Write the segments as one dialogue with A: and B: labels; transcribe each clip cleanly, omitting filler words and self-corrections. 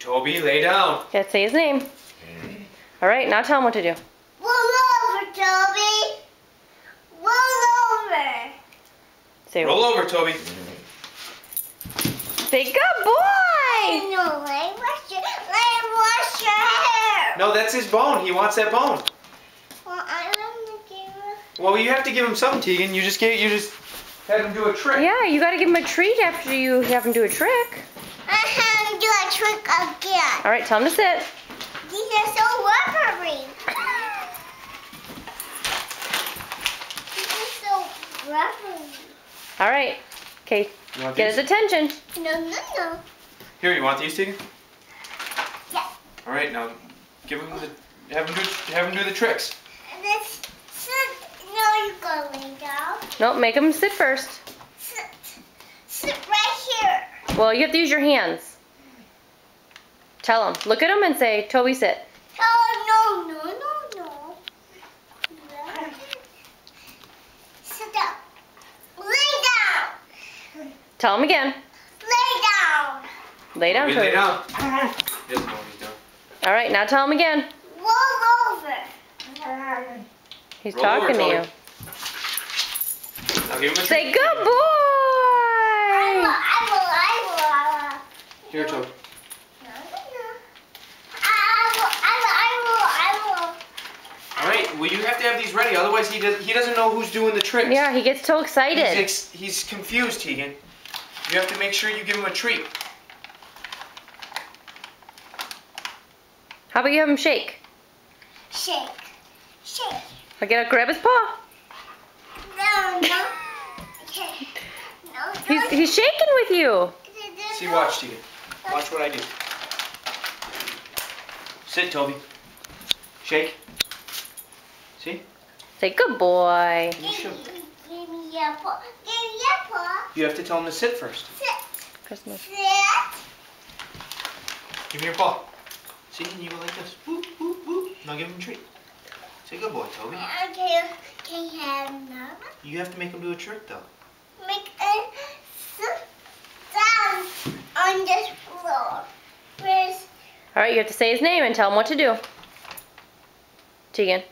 A: Toby, lay down.
B: You gotta say his name. All right, now tell him what to do.
C: Roll over, Toby. Roll over.
B: Say,
A: Roll over, Toby.
B: say good boy.
C: No, let him wash your hair.
A: No, that's his bone. He wants that bone.
C: Well, I want to give him.
A: Well, you have to give him something, Tegan. You just had him do a trick.
B: Yeah, you gotta give him a treat after you have him do a trick.
C: I have him do a trick again.
B: All right, tell him to sit.
C: These are so rubbery. These are so rubbery.
B: All right. Okay,
A: You want
B: get his
A: these?
B: attention.
C: No.
A: Here, you want these, Tegan?
C: Yeah.
A: All right, now have him do the tricks.
C: Let's sit. No, you go lay down.
B: Nope, make him sit first.
C: Sit right here.
B: Well, you have to use your hands. Tell him. Look at him and say, Toby, sit.
C: Oh, no. Sit down. Lay down.
B: Tell him again.
C: Lay down.
B: Lay down,
A: Toby,
B: Toby.
A: lay down. He doesn't know what he's doing.
B: All right, now tell him again.
C: Roll over.
B: He's
A: Roll over,
B: talking to you.
A: Toby. Now give him a treat.
B: Say good boy.
C: I will.
A: Here, Toby.
C: No. I will.
A: All right. Well, you have to have these ready. Otherwise, he doesn't know who's doing the tricks.
B: Yeah, he gets so excited.
A: He's confused, Tegan. You have to make sure you give him a treat.
B: How about you have him shake?
C: Shake.
B: Or grab his paw.
C: No. Okay.
B: He's shaking with you.
A: See, watch, Tegan. Watch what I do. Sit, Toby. Shake. See?
B: Say good boy.
C: Give me your paw.
A: You have to tell him to sit first.
B: Christmas.
C: Sit.
A: Give me your paw. See, and you go like this. Boop, boop, boop. Now give him a treat. Say good boy, Toby.
C: Okay. Can you have another?
A: You have to make him do a trick, though.
C: Make a sit down on this floor. Where's
B: All right, you have to say his name and tell him what to do. Tegan.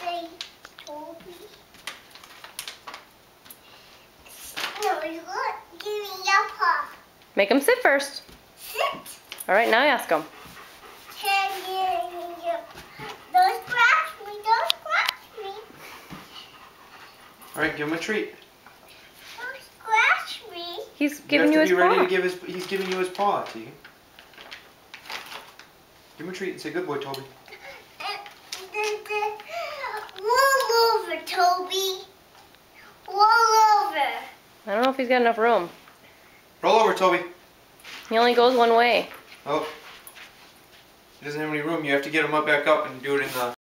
C: say Toby? No, you look. Give me your paw.
B: Make him sit first.
C: Sit.
B: All right, now ask him.
C: Can you don't scratch me.
A: All right, give him a treat.
C: Don't scratch me.
B: He's giving you his
A: have to be
B: paw.
A: ready to give he's giving you his paw, Tegan. Give him a treat and say good boy, Toby.
C: Roll over, Toby. Roll over.
B: I don't know if he's got enough room.
A: Roll over, Toby.
B: He only goes one way.
A: Oh. He doesn't have any room. You have to get him back up and do it in the